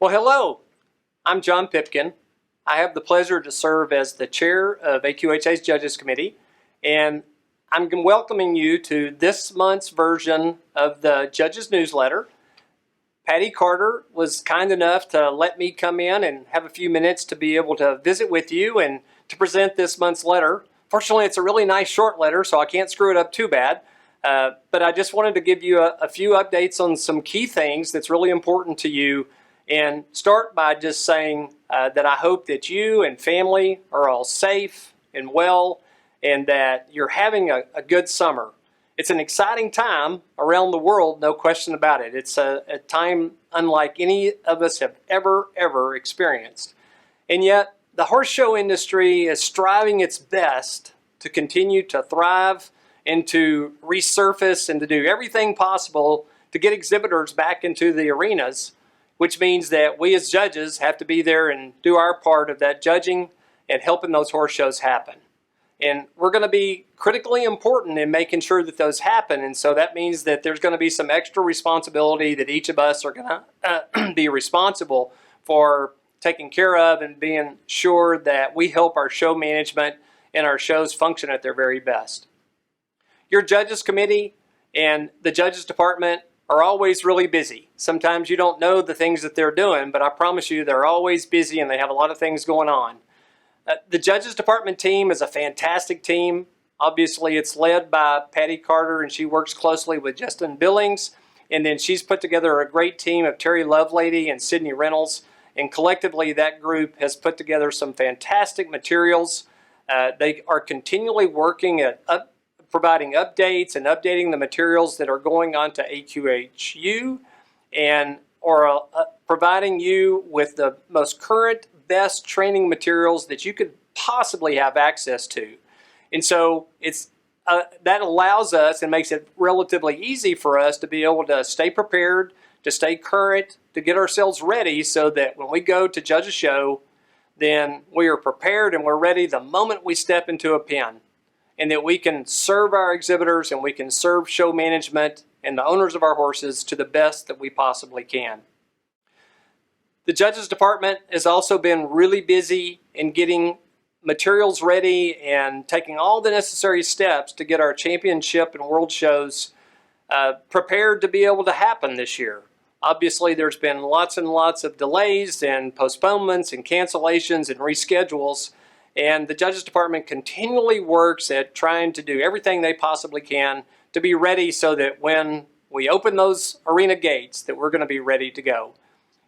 Well, hello. I'm John Pipkin. I have the pleasure to serve as the chair of AQHA's Judges Committee, and I'm welcoming you to this month's version of the Judges Newsletter. Patty Carter was kind enough to let me come in and have a few minutes to be able to visit with you and to present this month's letter. Fortunately, it's a really nice short letter, so I can't screw it up too bad. But I just wanted to give you a few updates on some key things that's really important to you, and start by just saying that I hope that you and family are all safe and well, and that you're having a good summer. It's an exciting time around the world, no question about it. It's a time unlike any of us have ever experienced. And yet, the horse show industry is striving its best to continue to thrive and to resurface and to do everything possible to get exhibitors back into the arenas, which means that we as judges have to be there and do our part of that judging and helping those horse shows happen. And we're going to be critically important in making sure that those happen. And so that means that there's going to be some extra responsibility that each of us are going to be responsible for taking care of and being sure that we help our show management and our shows function at their very best. Your Judges Committee and the Judges Department are always really busy. Sometimes you don't know the things that they're doing, but I promise you they're always busy and they have a lot of things going on. The Judges Department team is a fantastic team. Obviously, it's led by Patty Carter, and she works closely with Justin Billings. And then she's put together a great team of Terry Lovelady and Sydney Reynolds. And collectively, that group has put together some fantastic materials. They are continually working at providing updates and updating the materials that are going on to AQHU, and providing you with the most current, best training materials that you could possibly have access to. And so that allows us and makes it relatively easy for us to be able to stay prepared, to stay current, to get ourselves ready so that when we go to judge a show, then we are prepared and we're ready the moment we step into a pen, and that we can serve our exhibitors and we can serve show management and the owners of our horses to the best that we possibly can. The Judges Department has also been really busy in getting materials ready and taking all the necessary steps to get our championship and world shows prepared to be able to happen this year. Obviously, there's been lots and lots of delays and postponements and cancellations and reschedules, and the Judges Department continually works at trying to do everything they possibly can to be ready so that when we open those arena gates that we're going to be ready to go.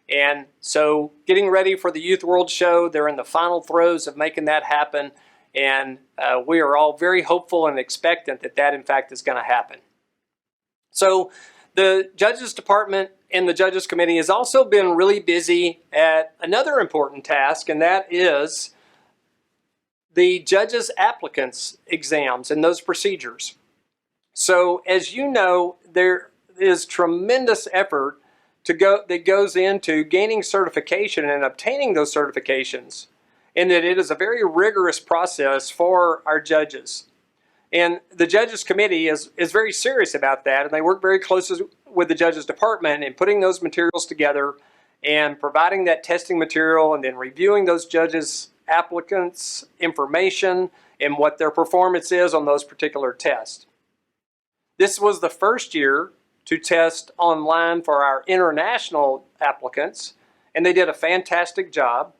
And so getting ready for the Youth World Show, they're in the final throes of making that happen, and we are all very hopeful and expectant that that in fact is going to happen. So the Judges Department and the Judges Committee has also been really busy at another important task, and that is the judges' applicants exams and those procedures. So as you know, there is tremendous effort that goes into gaining certification and obtaining those certifications, and that it is a very rigorous process for our judges. And the Judges Committee is very serious about that, and they work very closely with the Judges Department in putting those materials together and providing that testing material and then reviewing those judges' applicants' information and what their performance is on those particular tests. This was the first year to test online for our international applicants, and they did a fantastic job.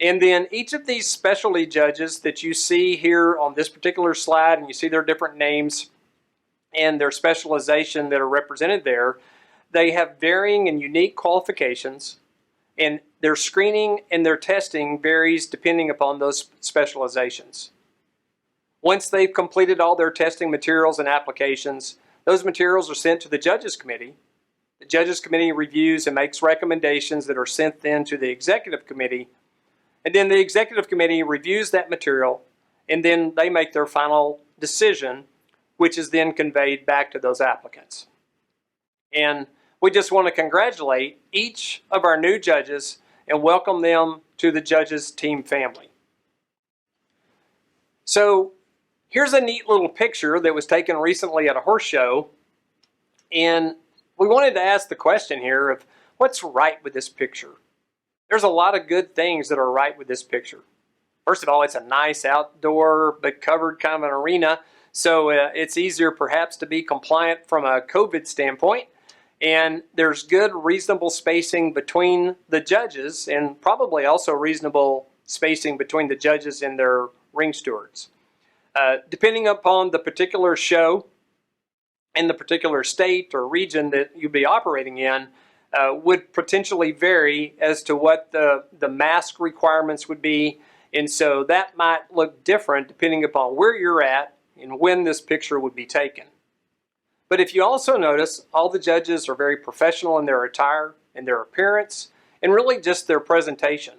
And then each of these specialty judges that you see here on this particular slide, and you see their different names and their specialization that are represented there, they have varying and unique qualifications, and their screening and their testing varies depending upon those specializations. Once they've completed all their testing materials and applications, those materials are sent to the Judges Committee. The Judges Committee reviews and makes recommendations that are sent then to the Executive Committee. And then the Executive Committee reviews that material, and then they make their final decision, which is then conveyed back to those applicants. And we just want to congratulate each of our new judges and welcome them to the Judges team family. So here's a neat little picture that was taken recently at a horse show, and we wanted to ask the question here of what's right with this picture. There's a lot of good things that are right with this picture. First of all, it's a nice outdoor but covered kind of an arena, so it's easier perhaps to be compliant from a COVID standpoint. And there's good, reasonable spacing between the judges, and probably also reasonable spacing between the judges and their ring stewards. Depending upon the particular show and the particular state or region that you'd be operating in, would potentially vary as to what the mask requirements would be. And so that might look different depending upon where you're at and when this picture would be taken. But if you also notice, all the judges are very professional in their attire and their appearance, and really just their presentation.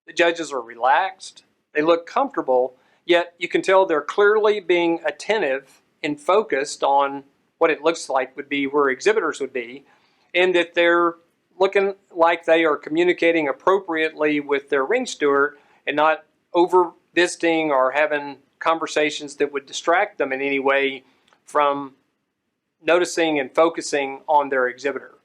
The judges are relaxed, they look comfortable, yet you can tell they're clearly being attentive and focused on what it looks like would be where exhibitors would be, and that they're looking like they are communicating appropriately with their ring steward and not over visiting or having conversations that would distract them in any way from noticing and focusing on their exhibitor.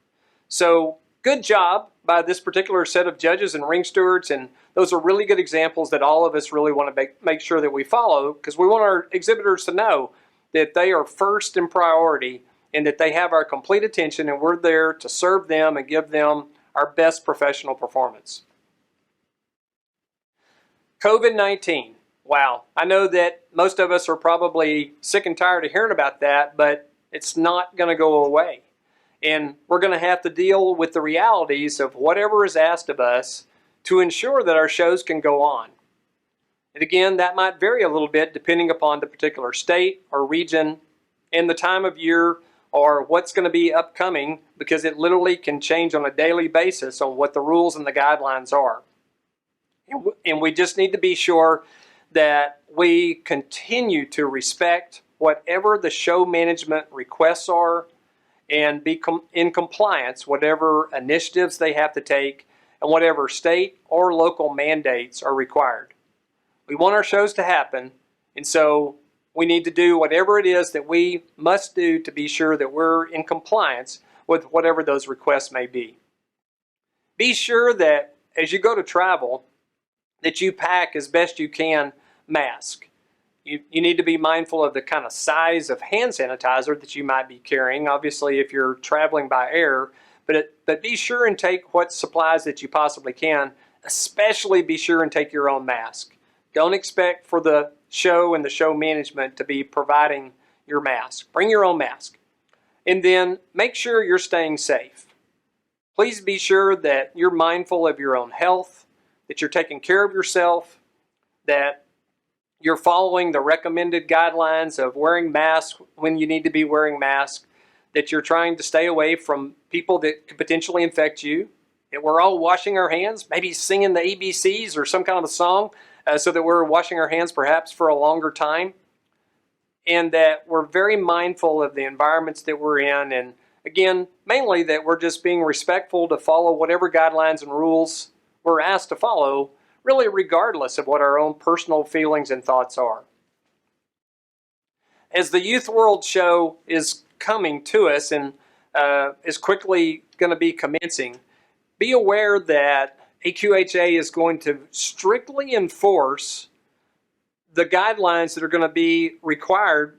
So good job by this particular set of judges and ring stewards, and those are really good examples that all of us really want to make sure that we follow, because we want our exhibitors to know that they are first in priority and that they have our complete attention, and we're there to serve them and give them our best professional performance. COVID-19. Wow, I know that most of us are probably sick and tired of hearing about that, but it's not going to go away. And we're going to have to deal with the realities of whatever is asked of us to ensure that our shows can go on. And again, that might vary a little bit depending upon the particular state or region and the time of year or what's going to be upcoming, because it literally can change on a daily basis on what the rules and the guidelines are. And we just need to be sure that we continue to respect whatever the show management requests are and be in compliance whatever initiatives they have to take and whatever state or local mandates are required. We want our shows to happen, and so we need to do whatever it is that we must do to be sure that we're in compliance with whatever those requests may be. Be sure that as you go to travel, that you pack as best you can mask. You need to be mindful of the kind of size of hand sanitizer that you might be carrying, obviously if you're traveling by air, but be sure and take what supplies that you possibly can, especially be sure and take your own mask. Don't expect for the show and the show management to be providing your mask. Bring your own mask. And then make sure you're staying safe. Please be sure that you're mindful of your own health, that you're taking care of yourself, that you're following the recommended guidelines of wearing masks when you need to be wearing masks, that you're trying to stay away from people that could potentially infect you, that we're all washing our hands, maybe singing the ABCs or some kind of a song so that we're washing our hands perhaps for a longer time, and that we're very mindful of the environments that we're in, and again, mainly that we're just being respectful to follow whatever guidelines and rules we're asked to follow, really regardless of what our own personal feelings and thoughts are. As the Youth World Show is coming to us and is quickly going to be commencing, be aware that AQHA is going to strictly enforce the guidelines that are going to be required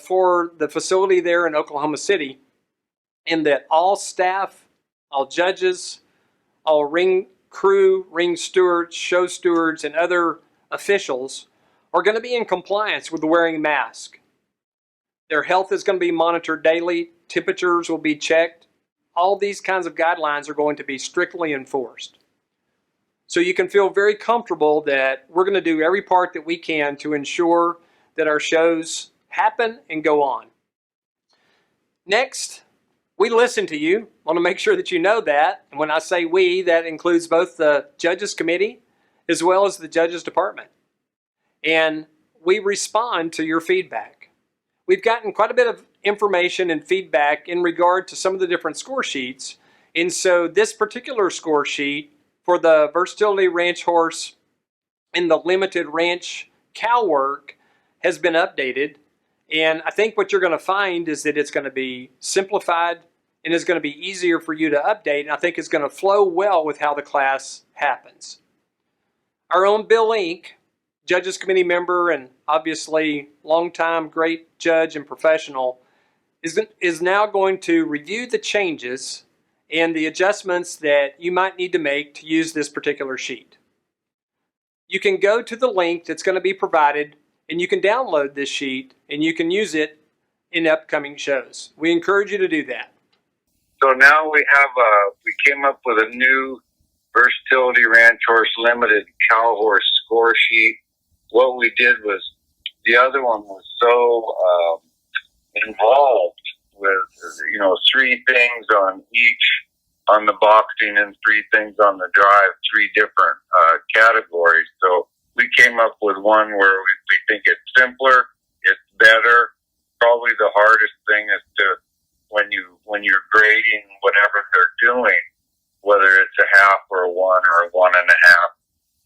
for the facility there in Oklahoma City, in that all staff, all judges, all ring crew, ring stewards, show stewards, and other officials are going to be in compliance with wearing masks. Their health is going to be monitored daily, temperatures will be checked. All these kinds of guidelines are going to be strictly enforced. So you can feel very comfortable that we're going to do every part that we can to ensure that our shows happen and go on. Next, we listen to you. I want to make sure that you know that. And when I say we, that includes both the Judges Committee as well as the Judges Department. And we respond to your feedback. We've gotten quite a bit of information and feedback in regard to some of the different score sheets. And so this particular score sheet for the versatility ranch horse and the limited ranch cow work has been updated. And I think what you're going to find is that it's going to be simplified, and is going to be easier for you to update, and I think is going to flow well with how the class happens. Our own Bill Inc., Judges Committee member and obviously longtime great judge and professional, is now going to review the changes and the adjustments that you might need to make to use this particular sheet. You can go to the link that's going to be provided and you can download this sheet and you can use it in upcoming shows. We encourage you to do that. So now we came up with a new Versatility Ranch Horse Limited cow horse score sheet. What we did was, the other one was so involved with, 3 things on the boxing and 3 things on the drive, 3 different categories. So we came up with one where we think it's simpler, it's better. Probably the hardest thing is to, when you're grading whatever they're doing, whether it's a half or a 1 or a 1.5,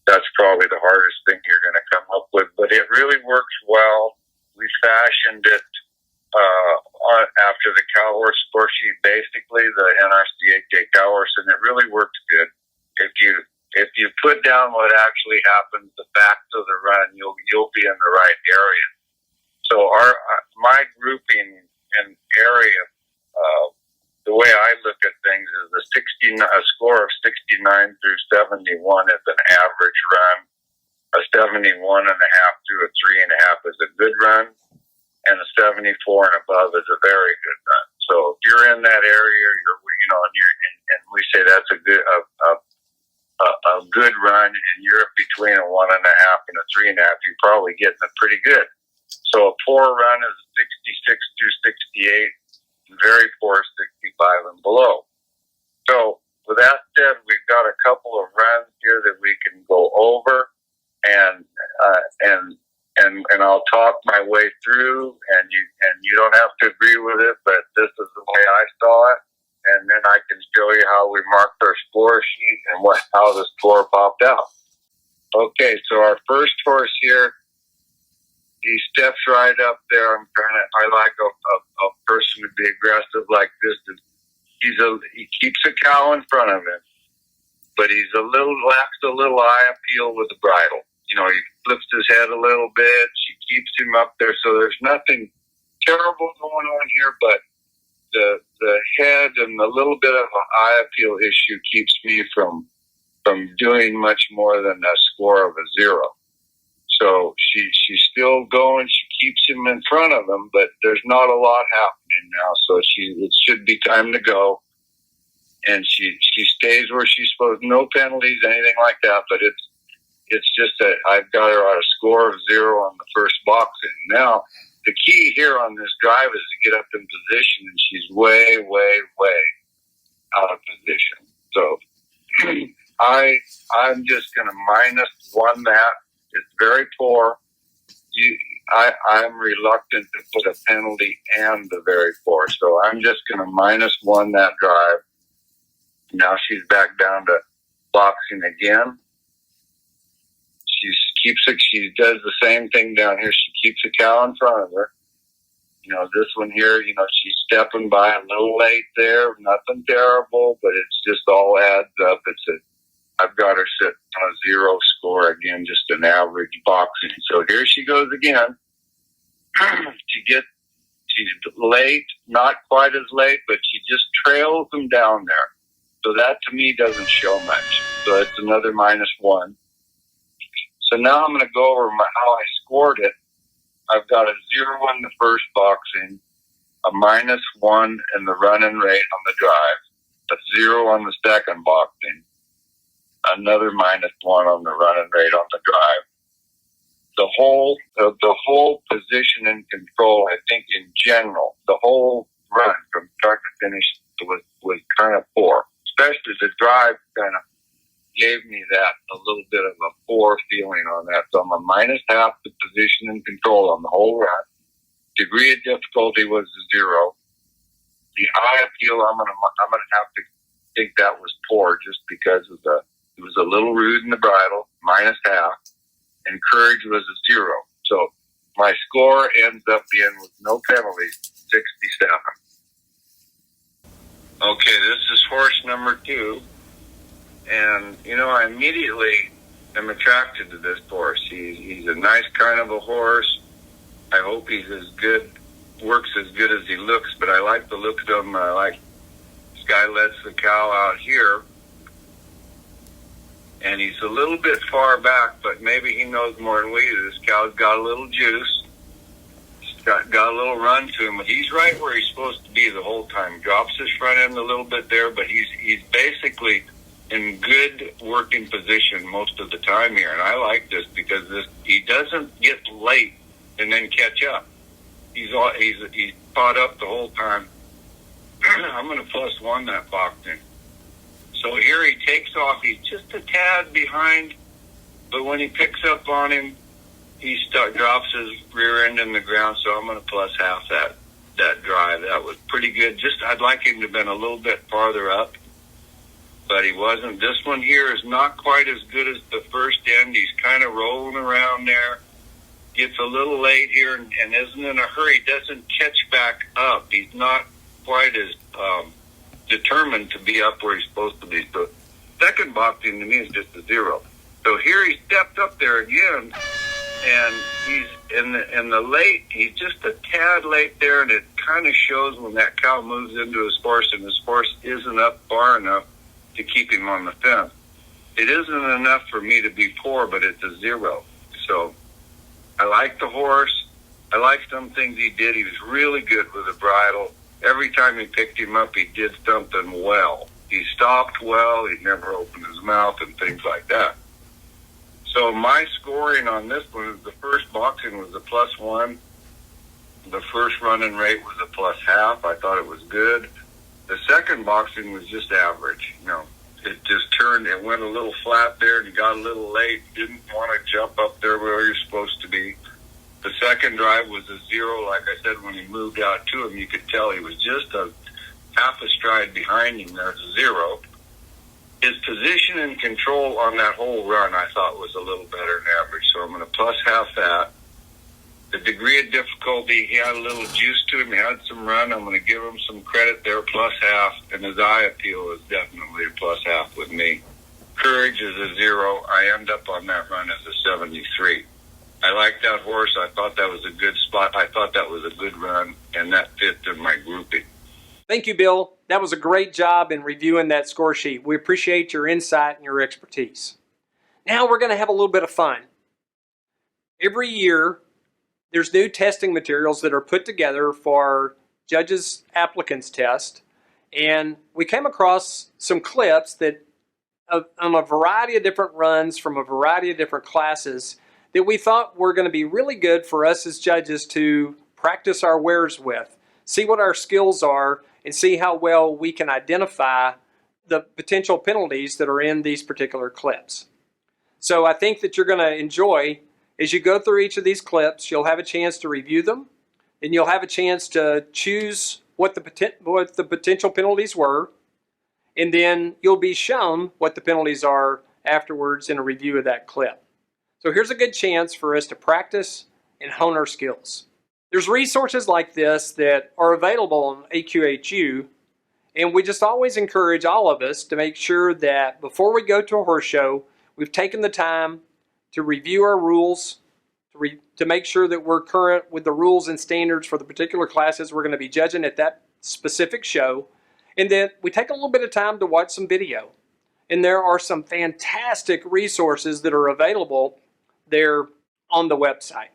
that's probably the hardest thing you're going to come up with. But it really works well. We fashioned it after the cow horse score sheet, basically the NRC AQHA cow horse, and it really works good. If you put down what actually happens, the facts of the run, you'll be in the right area. So my grouping and area, the way I look at things is a score of 69 through 71 is an average run. A 71.5 through a 3.5 is a good run, and a 74 and above is a very good run. So if you're in that area, and we say that's a good run, and you're between a 1.5 and a 3.5, you're probably getting it pretty good. So a poor run is 66 through 68. Very poor 65 and below. So with that said, we've got a couple of runs here that we can go over, and I'll talk my way through, and you don't have to agree with it, but this is the way I saw it, and then I can show you how we marked our score sheet and how the score popped out. Okay, so our first horse here, he steps right up there. I like a person to be aggressive like this. He keeps a cow in front of him, but he's lacks a little eye appeal with the bridle. He flips his head a little bit. She keeps him up there, so there's nothing terrible going on here, but the head and the little bit of an eye appeal issue keeps me from doing much more than a score of a 0. So she's still going. She keeps him in front of him, but there's not a lot happening now. So it should be time to go. And she stays where she's supposed. No penalties, anything like that. But it's just that I've got her at a score of 0 on the first boxing. Now the key here on this drive is to get up in position, and she's way, way, way out of position. So I'm just going to -1 that. It's very poor. I'm reluctant to put a penalty and the very poor, so I'm just going to -1 that drive. Now she's back down to boxing again. She does the same thing down here. She keeps a cow in front of her. This one here, she's stepping by a little late there. Nothing terrible, but it's just all adds up. I've got her sitting on a 0 score again, just an average boxing. So here she goes again. She's late, not quite as late, but she just trails them down there. So that to me doesn't show much. So it's another -1. So now I'm going to go over how I scored it. I've got a 0 in the first boxing, a -1 in the running rate on the drive, a 0 on the second boxing, another -1 on the running rate on the drive. The whole position and control, I think in general, the whole run from start to finish was kind of poor. Especially the drive kind of gave me that a little bit of a poor feeling on that. So I'm a -1/2 the position and control on the whole run. Degree of difficulty was a 0. The eye appeal, I'm gonna have to think that was poor just because it was a little rude in the bridle, -1/2. And courage was a 0. So my score ends up being, with no penalties, 67. Okay, this is horse number 2. And, I immediately am attracted to this horse. He's a nice kind of a horse. I hope he's works as good as he looks, but I like the look of him. I like this guy lets the cow out here. And he's a little bit far back, but maybe he knows more than we do. This cow's got a little juice. He's got a little run to him. But he's right where he's supposed to be the whole time. Drops his front end a little bit there, but he's basically in good working position most of the time here. And I like this because he doesn't get late and then catch up. He's caught up the whole time. I'm going to +1 that boxing. So here he takes off. He's just a tad behind, but when he picks up on him, he drops his rear end in the ground. So I'm going to +1/2 that drive. That was pretty good. I'd like him to have been a little bit farther up, but he wasn't. This one here is not quite as good as the first end. He's kind of rolling around there. Gets a little late here and isn't in a hurry. Doesn't catch back up. He's not quite as determined to be up where he's supposed to be. So second boxing to me is just a 0. So here he stepped up there again, and he's in the late. He's just a tad late there, and it kind of shows when that cow moves into his horse, and his horse isn't up far enough to keep him on the fence. It isn't enough for me to be poor, but it's a 0. So I like the horse. I like some things he did. He was really good with the bridle. Every time he picked him up, he did something well. He stopped well. He never opened his mouth and things like that. So my scoring on this one is the first boxing was a +1. The first running rate was a +1/2. I thought it was good. The second boxing was just average. It just it went a little flat there, and he got a little late. Didn't want to jump up there where you're supposed to be. The second drive was a 0. Like I said, when he moved out to him, you could tell he was just a half a stride behind him. There's a 0. His position and control on that whole run, I thought, was a little better than average. So I'm going to +1/2 that. The degree of difficulty, he had a little juice to him. He had some run. I'm going to give him some credit there, +1/2. And his eye appeal is definitely a +1/2 with me. Courage is a 0. I end up on that run as a 73. I like that horse. I thought that was a good spot. I thought that was a good run, and that fit in my grouping. Thank you, Bill. That was a great job in reviewing that score sheet. We appreciate your insight and your expertise. Now we're going to have a little bit of fun. Every year, there's new testing materials that are put together for judges' applicants test, and we came across some clips that on a variety of different runs from a variety of different classes that we thought were going to be really good for us as judges to practice our wares with, see what our skills are, and see how well we can identify the potential penalties that are in these particular clips. So I think that you're going to enjoy, as you go through each of these clips, you'll have a chance to review them, and you'll have a chance to choose what the potential penalties were, and then you'll be shown what the penalties are afterwards in a review of that clip. So here's a good chance for us to practice and hone our skills. There's resources like this that are available on AQHU, and we just always encourage all of us to make sure that before we go to a horse show, we've taken the time to review our rules, to make sure that we're current with the rules and standards for the particular classes we're going to be judging at that specific show, and then we take a little bit of time to watch some video. And there are some fantastic resources that are available there on the website.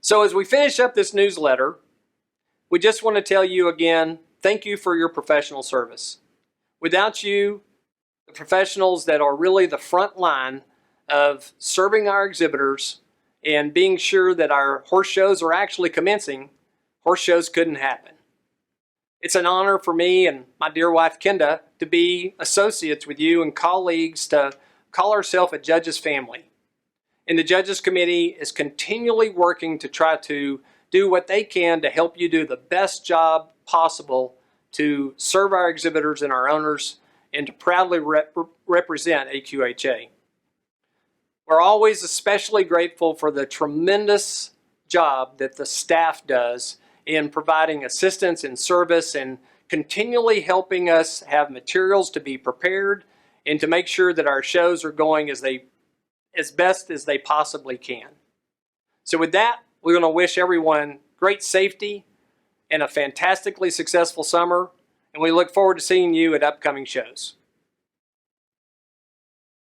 So as we finish up this newsletter, we just want to tell you again, thank you for your professional service. Without you, the professionals that are really the front line of serving our exhibitors and being sure that our horse shows are actually commencing, horse shows couldn't happen. It's an honor for me and my dear wife Kenda to be associates with you and colleagues to call ourselves a judges family. And the Judges Committee is continually working to try to do what they can to help you do the best job possible to serve our exhibitors and our owners and to proudly represent AQHA. We're always especially grateful for the tremendous job that the staff does in providing assistance and service and continually helping us have materials to be prepared and to make sure that our shows are going as best as they possibly can. So with that, we're going to wish everyone great safety and a fantastically successful summer, and we look forward to seeing you at upcoming shows.